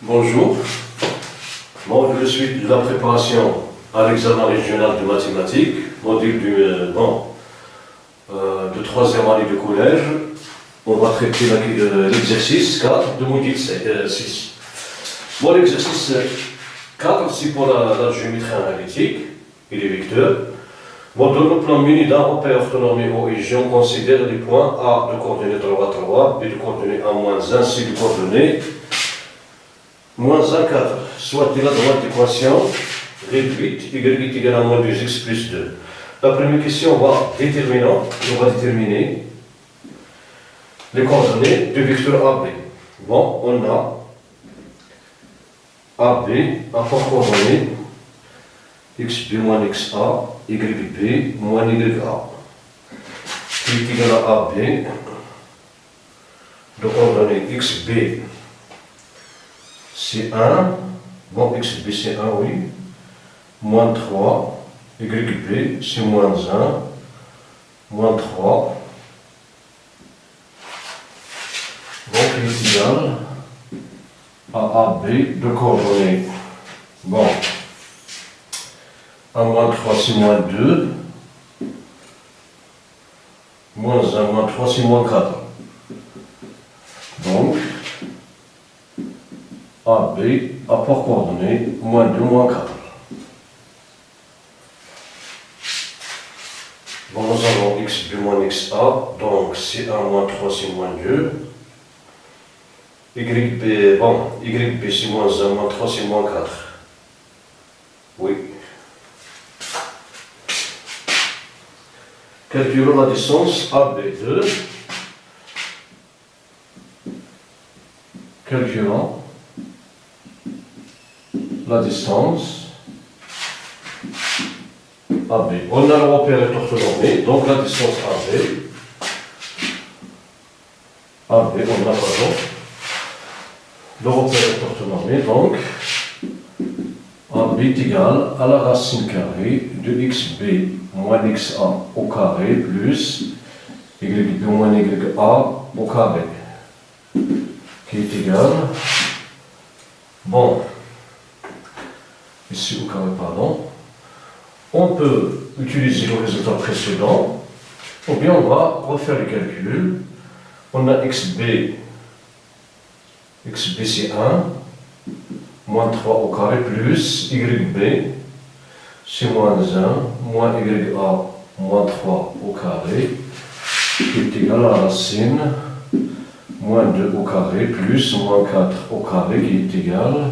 Bonjour. Bon, je suis de la préparation à l'examen régional de mathématiques, module de troisième année de collège. On va traiter l'exercice 4 de module 6. Bon, l'exercice 4, c'est pour la géométrie analytique et les vecteurs. Bon, dans le plan muni d'un repère orthonormé OIG, on considère les points A de coordonnées 3, B de coordonnées A-1, C de coordonnées -1, 4, soit de la droite d'équation réduite, y est égal à moins 2x plus 2. La première question, on va déterminer les coordonnées du vecteur AB. Bon, on a AB, rapport coordonnées xb moins xa, yb moins ya, qui est égal à AB, de coordonnées xb c'est 1, bon, xb c'est 1, oui, moins 3, yb c'est moins 1, moins 3, donc il est égal à AB de coordonnées, bon, A moins 3 c'est moins 2, moins 1, moins 3 c'est moins 4, donc, AB, rapport coordonnées, moins 2, moins 4. Bon, nous avons xb moins xa, donc c'est 1 moins 3, c'est moins 2. Yb, bon, yb c'est moins 1, moins 3, c'est moins 4. Oui. Calculons la distance AB2. Calculons la distance AB. On a le repère orthonormé, donc la distance AB, on a pardon. Le repère est orthonormé, donc AB est égal à la racine carrée de xb moins xa au carré plus yb moins ya au carré, qui est égal, bon, ici au carré, pardon, on peut utiliser le résultat précédent, ou bien on va refaire les calculs. On a xb c'est 1, moins 3 au carré plus yb, c'est moins 1, moins ya, moins 3 au carré, qui est égal à la racine, moins 2 au carré plus moins 4 au carré, qui est égal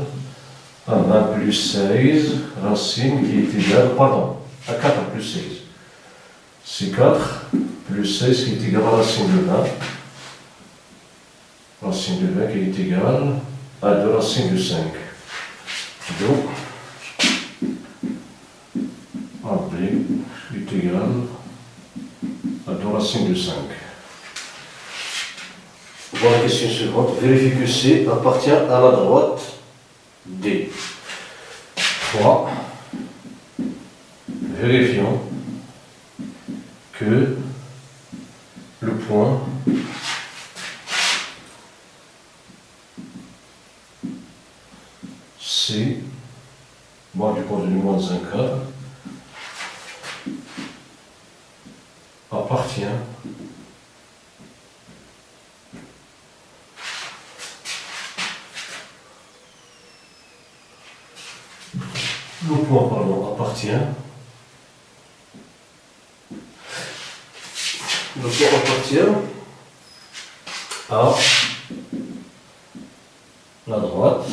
à 20 plus 16, racine qui est égale, pardon, à 4 plus 16. C'est 4 plus 16 qui est égal à racine de 20. Racine de 20 qui est égale à 2 racines de 5. Donc, AB est égal à 2 racines de 5. Voilà la question suivante. Vérifie que C appartient à la droite D. 3. Vérifions que le point C, bon, du coordonnée moins 1 quart, appartient à la droite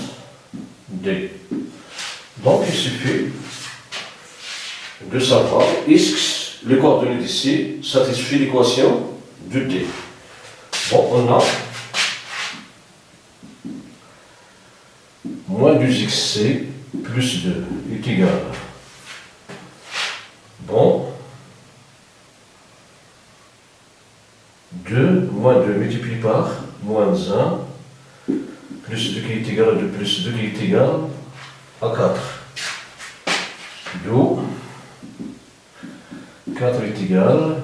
D. Donc il suffit de savoir est-ce que les coordonnées d'ici satisfient l'équation de D. Bon, on a moins 2xc plus 2 est égal. Bon, 2 moins 2 multiplié par moins 1 plus 2 qui est égal à 2 plus 2 qui est égal à 4. Donc, 4 est égal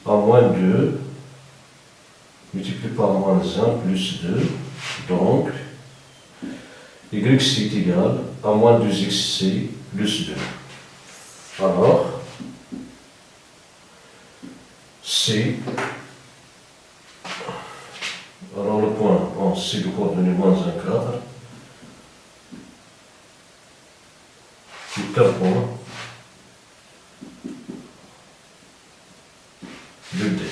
à moins 2 multiplié par moins 1 plus 2. Donc, yc est égal à moins 2xc plus 2. Alors, C, alors le point, bon, C de coordonnée moins 1 quart, est un point de D.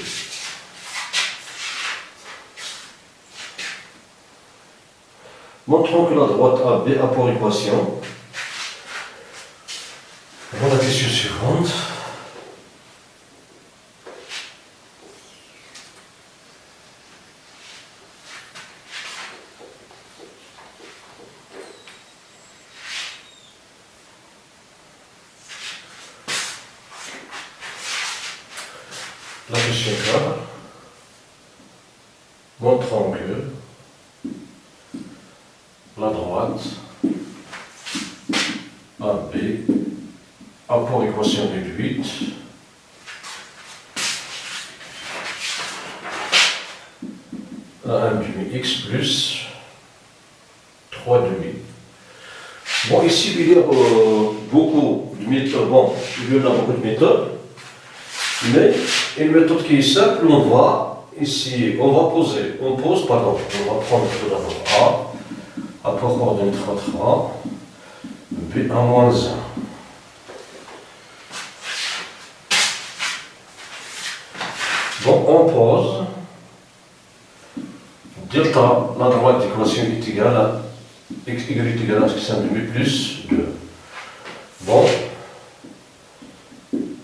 Montrons que la droite AB a pour équation. Voilà la question suivante. La question 4. Montrons que la droite AB a pour équation réduite à 1 demi x plus 3 demi. Bon, ici, il y a beaucoup de méthodes. Bon, il y en a beaucoup de méthodes, mais une méthode qui est simple, on va ici, on va pose, pardon, on va prendre tout d'abord A pour coordonnée 3, 3, B à moins 1. Bon, on pose delta, la droite d'équation est égale à x, y est égal à ce que c'est un demi plus 2. Bon,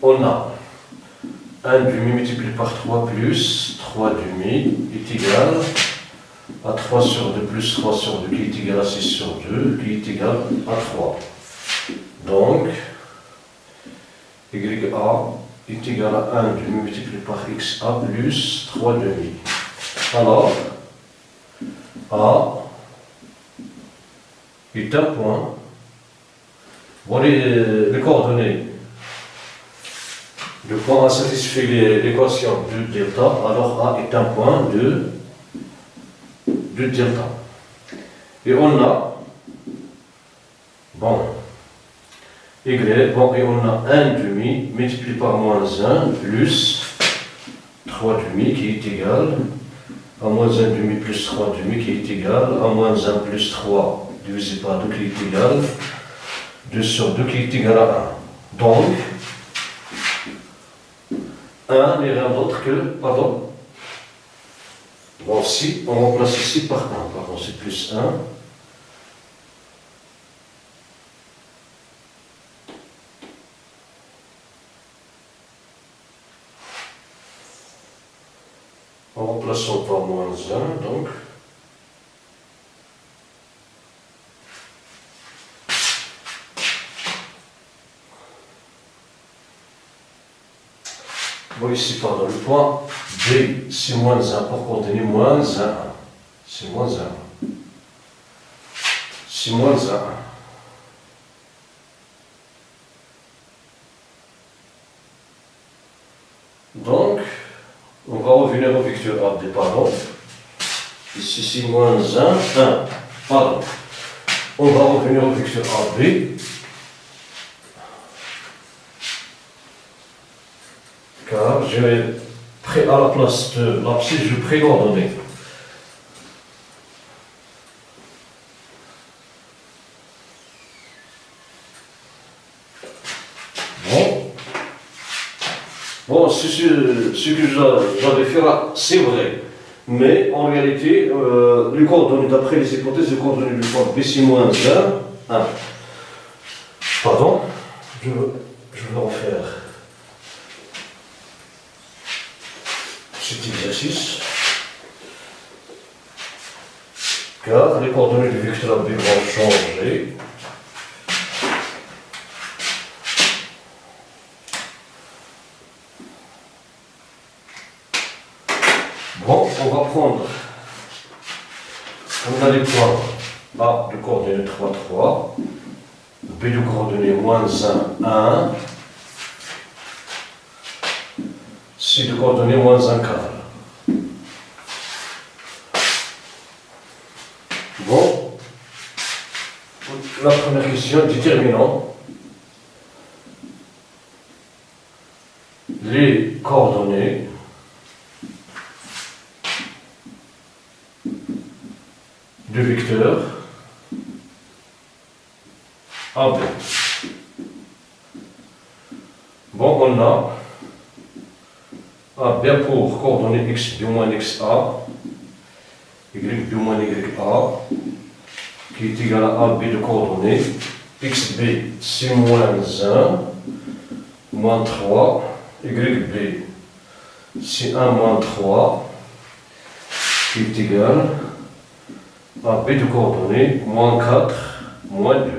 on a 1 demi multiplié par 3 plus 3 demi est égal à 3 sur 2 plus 3 sur 2 qui est égal à 6 sur 2 qui est égal à 3. Donc, YA est égal à 1 demi multiplié par XA plus 3 demi. Alors, A est un point. Voilà les coordonnées. Le point a satisfait l'équation de delta, alors A est un point de delta. Et on a, bon, Y, bon, et on a 1 demi multiplié par moins 1 plus 3 demi qui est égal à moins 1 demi plus 3 demi qui est égal à moins 1 plus 3 divisé par 2 qui est égal 2 sur 2 qui est égal à 1. Donc, 1 n'est rien d'autre que, pardon, bon, si, on remplace ici par 1, pardon, c'est plus 1. En remplaçant par moins 1, donc, bon, ici, pardon, le point B, c'est moins 1 pour coordonner moins 1. C'est moins 1. C'est moins 1. Donc, on va revenir au vecteur AB, pardon. Ici, c'est moins 1, 1. Pardon. On va revenir au vecteur AB. Car j'ai pris à la place de l'abscisse, je prends l'ordonnée. Bon, ce que j'avais fait là, c'est vrai. Mais en réalité, les coordonnées, d'après les hypothèses, les coordonnées du point B, c'est moins 1, 1. Pardon, je vais refaire cet exercice. Car les coordonnées du vecteur AB vont changer. Bon, on va prendre, on a les points A de coordonnées 3, 3, B de coordonnées moins 1, 1, C de coordonnées moins 1 quart. Bon, première question, déterminons les coordonnées du vecteur AB. Bon, on a A bien pour coordonnées x b moins xa, y b moins ya, qui est égal à AB de coordonnées xb c'est moins 1, moins 3, yb c'est 1 moins 3, qui est égal à B de coordonnées moins 4, moins 2.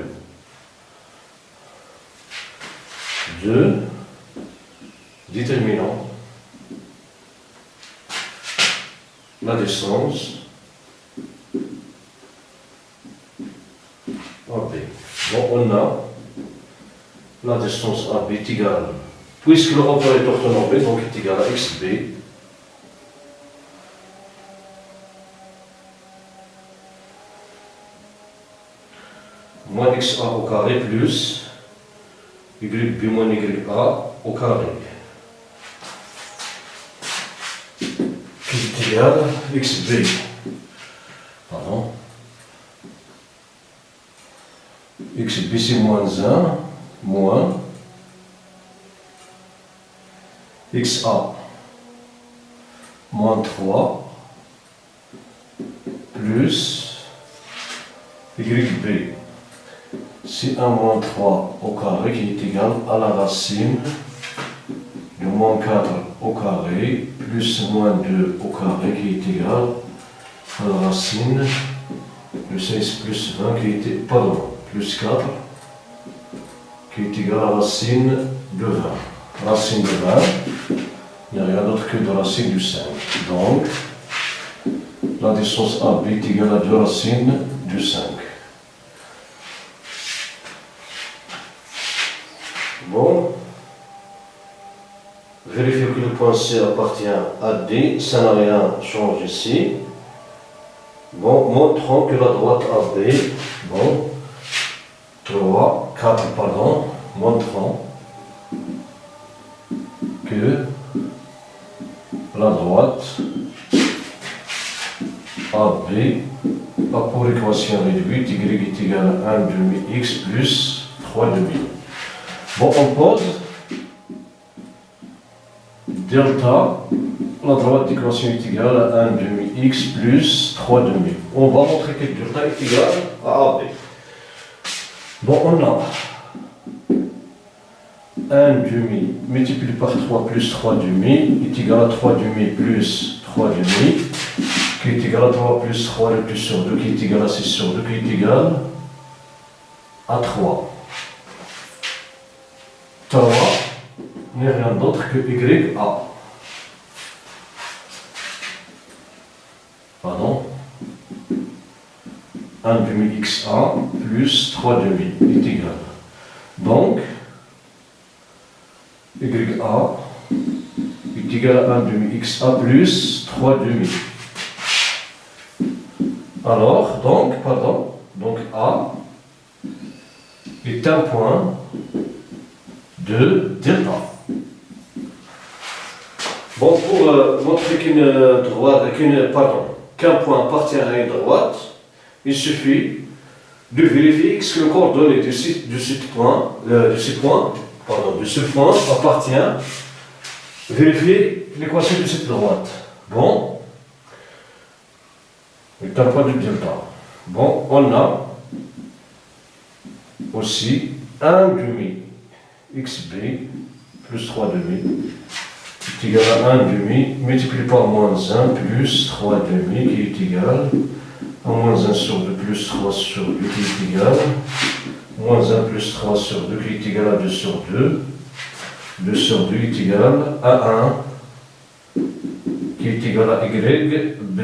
2, déterminons la distance AB. Bon, on a la distance AB est égale, puisque le rapport est orthonormé, donc est égal à xb moins xa au carré plus yb moins ya au carré, qui est égal à xb, pardon, xb c'est moins 1, moins xa moins 3 plus yb c'est 1 moins 3 au carré qui est égal à la racine de moins 4 au carré plus moins 2 au carré qui est égal à la racine de 16 plus 20 qui était, pardon, plus 4 qui est égal à la racine de 20. Racine de 20, il n'y a rien d'autre que de racine du 5. Donc, la distance AB est égale à 2 racines du 5. Bon, vérifiez que le point C appartient à D, ça n'a rien changé ici. Bon, montrons que la droite AB, bon, 3, 4, pardon, montrons que la droite AB a pour équation réduite y est égal à 1 demi x plus 3 demi. Bon, on pose delta, la droite d'équation est égale à 1 demi x plus 3 demi. On va montrer que delta est égal à AB. Bon, on a 1 demi multiplié par 3 plus 3 demi est égal à 3 demi plus 3 demi, qui est égal à 3 plus 3 le plus sur 2, qui est égal à 6 sur 2, qui est égal à 3. 3 n'est rien d'autre que YA. Pardon. 1 demi XA plus 3 demi est égal. Donc, YA est égal à 1 demi XA plus 3 demi. Alors, donc A est un point de delta. Bon, pour montrer qu'un point appartient à une droite, il suffit de vérifier que le coordonnée de ce point appartient. Vérifier l'équation de cette droite. Bon, c'est un point de delta. Bon, on a aussi 1 demi xb plus 3 demi est égal à 1 demi multiplié par moins 1 plus 3 demi qui est égal à moins 1 sur 2 plus 3 sur 2 qui est égal à moins 1 plus 3 sur 2 qui est égal à 2 sur 2. 2 sur 2 est égal à 1 qui est égal à yb.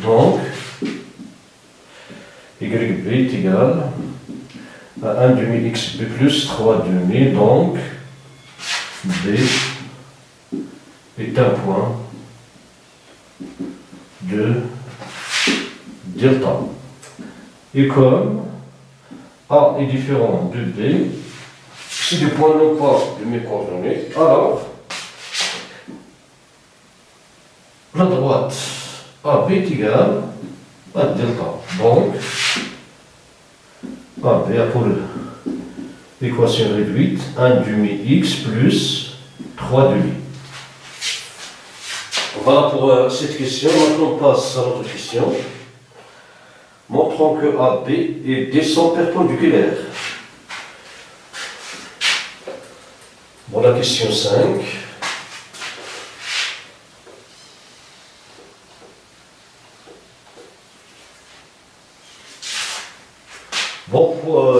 Donc, yb est égal à 1 demi xb plus 3 demi. Donc, b est un point de delta. Et comme A est différent de B, si les points n'ont pas de mes coordonnées, alors la droite AB est égale à delta. Donc, AB a pour l'équation réduite 1 demi x plus 3 demi. Voilà pour cette question. Maintenant, on passe à notre question. Montrons que AB est descend perpendiculaire. Bon, la question 5. Bon,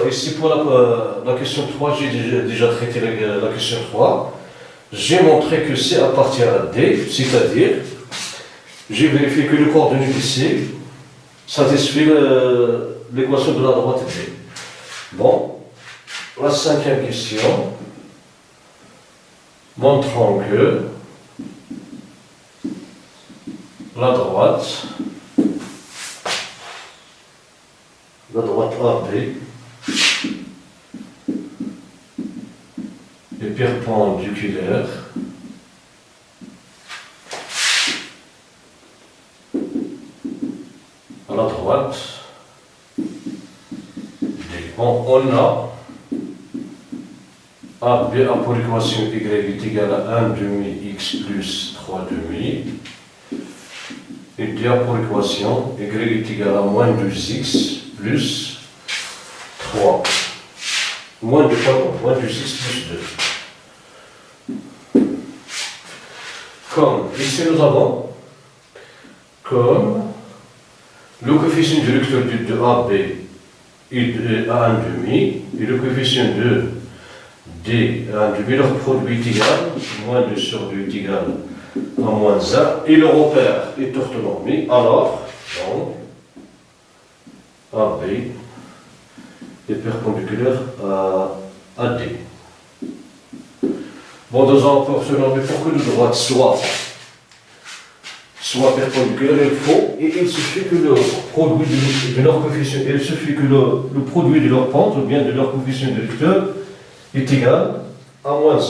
ici pour la question 3, j'ai déjà traité la question 3. J'ai montré que C appartient à D, c'est-à-dire, j'ai vérifié que le coordonnées de C satisfait l'équation de la droite D. Bon, la 5e question, montrons que la droite AB est perpendiculaire à la droite D. Bon, on a AB a pour équation y est égal à 1 demi x plus 3 demi. Et D a pour équation y est égal à moins 2x plus 3. Moins 2x plus 2. Comme ici nous avons comme le coefficient directeur de AB est à 1,5 et le coefficient de D à 1,5, leur produit est égal, moins 2 sur 2 est égal à moins 1 et le repère est orthonormé, alors donc, AB est perpendiculaire à D. Bon, dans un orthonormé, pour que les droites soient perpendiculaires, il suffit que le produit de leur coefficient, il suffit que le produit de leur pente, ou bien de leur coefficient directeur, est égal à moins 1.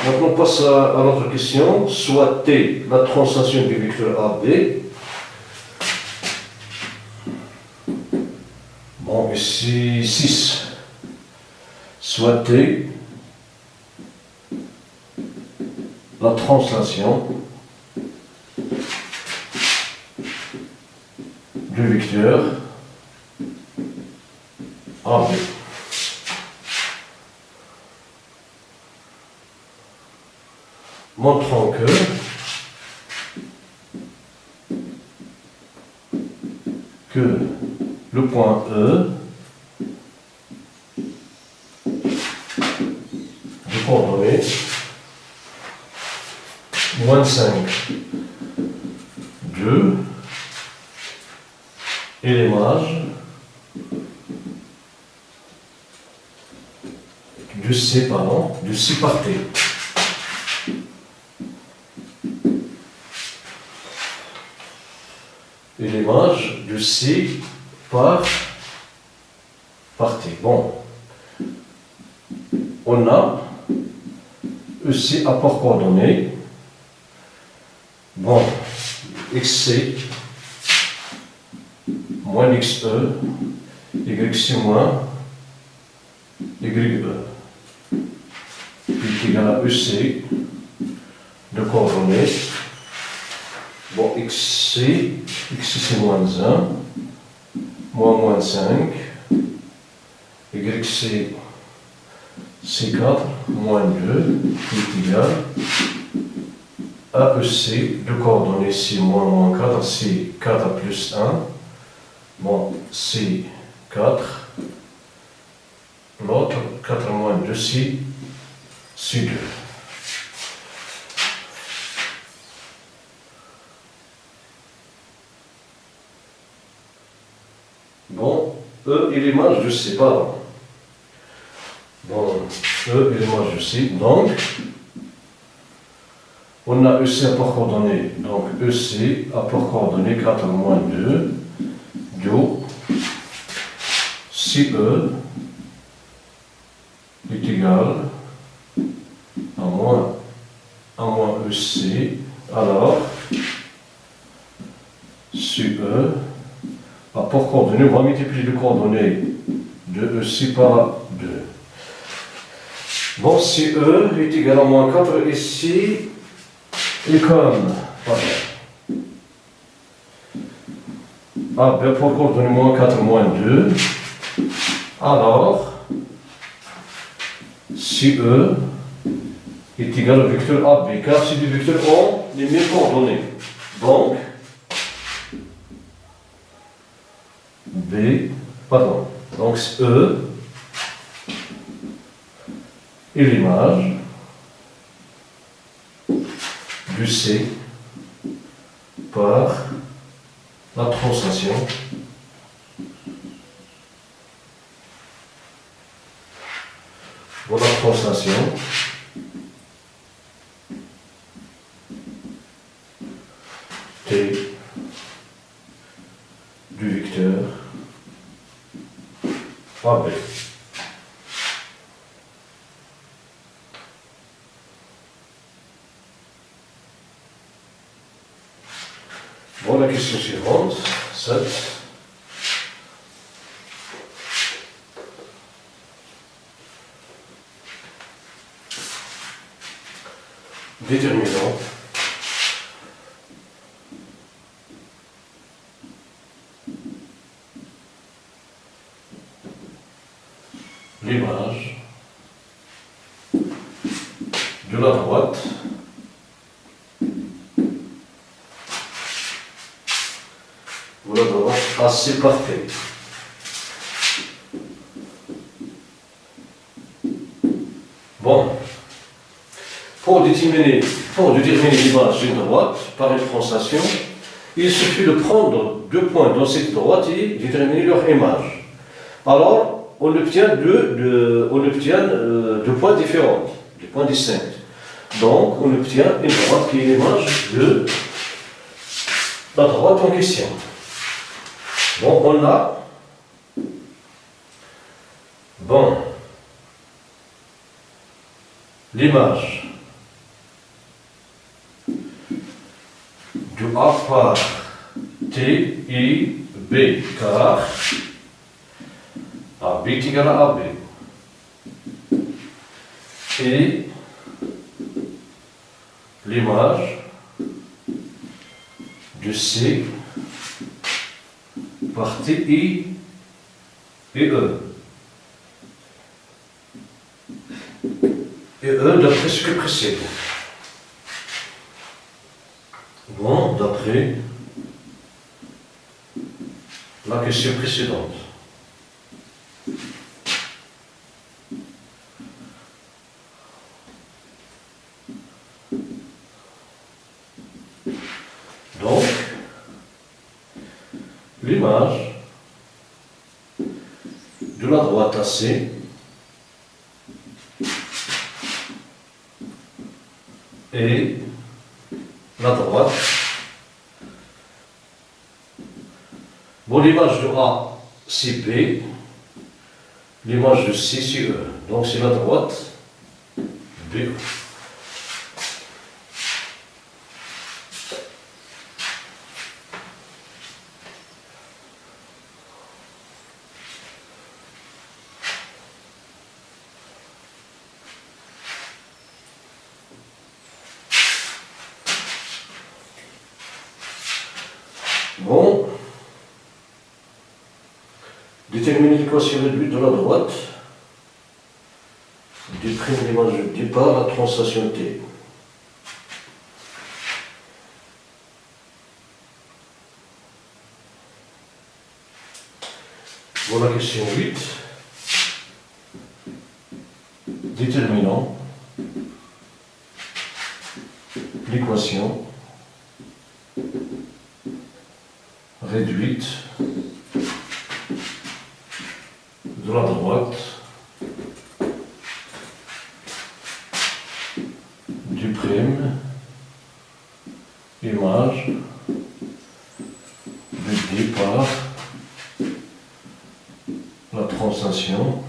Maintenant, on passe à notre question. Soit T, la translation du vecteur AB. Bon, ici 6. Soit T, la translation du vecteur AB. Montrons que le point E de coordonnées moins 5, 2 et l'image de C par T. Et l'image de C par T. Bon, on a EC apport coordonnées. Bon, XC moins XE, YC moins YE est égal à EC de coordonnées. Bon, XC c'est moins 1, moins 5, YC c'est 4, moins 2, est égal à EC de coordonnées c'est moins 4, c'est 4 plus 1, bon, c'est 4, l'autre 4 moins 2 c'est 2. Bon, E et l'image de C, pardon. Bon, E et l'image de C. Donc, on a EC à port coordonnées. Donc, EC à port coordonnées 4 moins 2. Do. Si E est égal à moins EC, alors si E à port coordonnées, on va multiplier les coordonnées de EC par 2. Bon, si E est égal à moins 4, ici, et comme, AB pour coordonnées moins 4 moins 2, alors, si E est égal au vecteur AB, car ces deux vecteurs ont les mêmes coordonnées. Donc, donc E et l'image du C par la translation voilà la translation T du vecteur AB. Bon, la question suivante, 7. Déterminant l'image de la droite AC par T. Bon, pour déterminer l'image d'une droite par une translation, il suffit de prendre deux points dans cette droite et déterminer leur image. Alors, on obtient deux points différents, des points distincts. Donc, on obtient une droite qui est l'image de la droite en question. Bon, on a l'image de A par T et B, car AB est égal à AB. Et l'image de C par T et E. Et E d'après ce que précède. Bon, d'après la question précédente. Donc, l'image de la droite AC et la droite. Bon, l'image de A, c'est B, l'image de C, c'est E. Donc, c'est la droite BE. Bon, déterminer l'équation réduite de la droite du prime l'image de départ à translation T. Bon, la question 8. Déterminant l'équation réduite de la droite l'image de D par la translation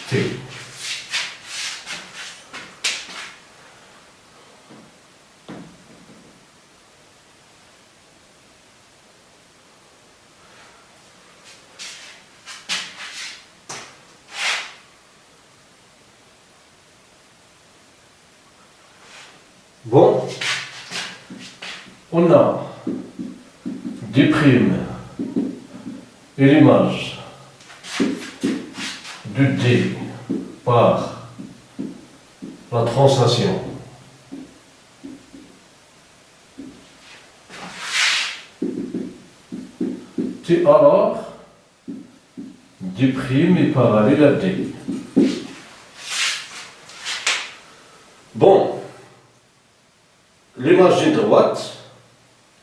T. Bon, on a D' et l'image de D par la translation T, alors D' est parallèle à D. Bon. L'image droite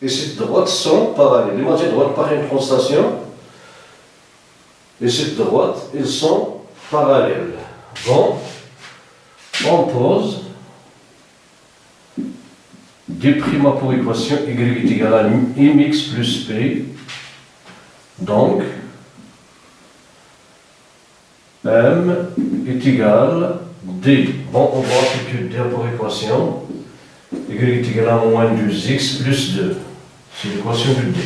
et cette droite sont parallèles. L'image droite par une translation et cette droite, ils sont parallèles. Bon, on pose D' pour équation y est égal à mx plus p. Donc, m est égal à d. Bon, on va appliquer D pour équation. Y est égal à moins 2x plus 2. C'est l'équation de D.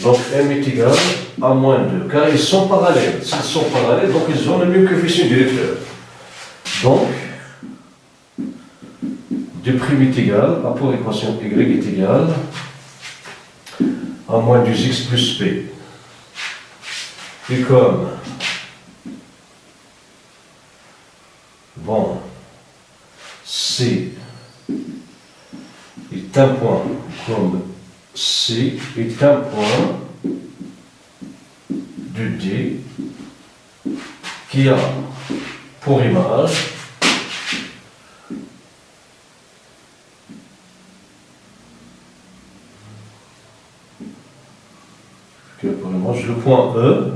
Donc M est égal à moins 2, car ils sont parallèles. S'ils sont parallèles, donc ils ont le même coefficient directeur. Donc, D' est égal à pour équation Y est égal à moins 2x plus P. Et comme, bon, C est un point, comme C est un point de D qui a pour image le point E,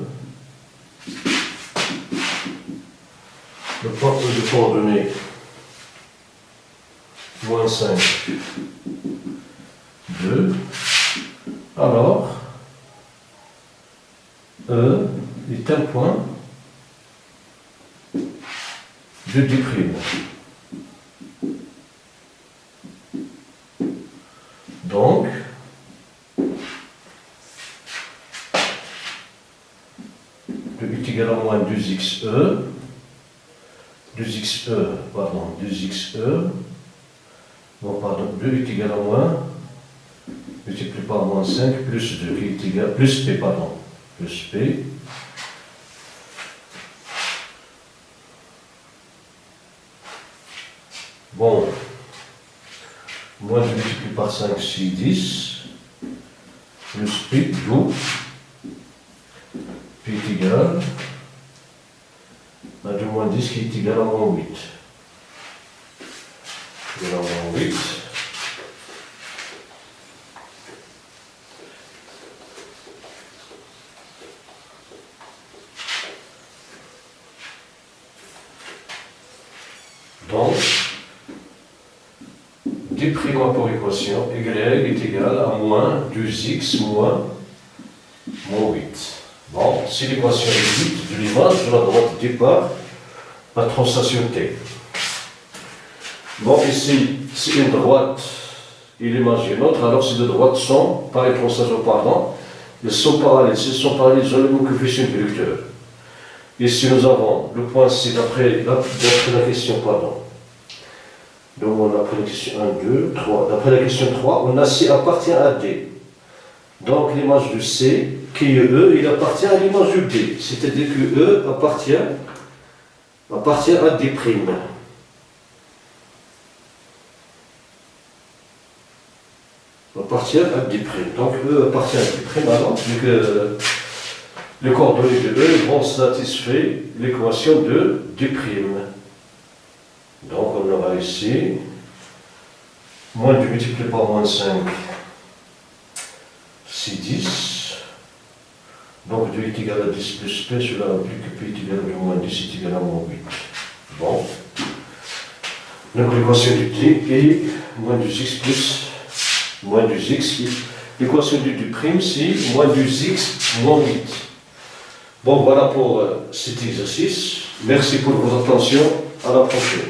le point E de coordonnées moins 5, 2, alors E est un point de D'. Donc, est égal à moins 2xe, 2xe, bon, pardon, 2 est égal à moins, multiplié par moins 5, plus 2, qui est égal, plus P, pardon, plus P. Bon, moins je multiplie par 5, c'est 10, plus P, 12. P est égal à 2 moins 10 qui est égal à moins 8. Égal à moins 8. Donc, D' pour équation, Y est égal à moins 2x moins 8. Bon, c'est l'équation de l'image de la droite D par la translation T. Bon, ici, c'est une droite et l'image est une autre, alors ces deux droites sont, par une translation, pardon, ils sont parallèles. S'ils sont parallèles, ils ont le même coefficient directeur. Ici, nous avons le point C, d'après la question, pardon. Donc, d'après la question 1, 2, 3. D'après la question 3, on a C appartient à D. Donc, l'image de C, qui est E, il appartient à l'image de D. C'est-à-dire que E appartient à D'. Appartient à D'. Donc, E appartient à D'. Alors, vu que les coordonnées de E vont satisfaire l'équation de D'. Donc, on aura ici moins 2 multiplié par moins 5, c'est 10. Donc 2 est égal à 10 plus P, cela implique que P est égal à moins 10 est égal à moins 8. Bon. Donc l'équation du t est moins 2x plus moins 2x. L'équation du prime, c'est moins 2x moins 8. Bon, voilà pour cet exercice. Merci pour votre attention. À la prochaine.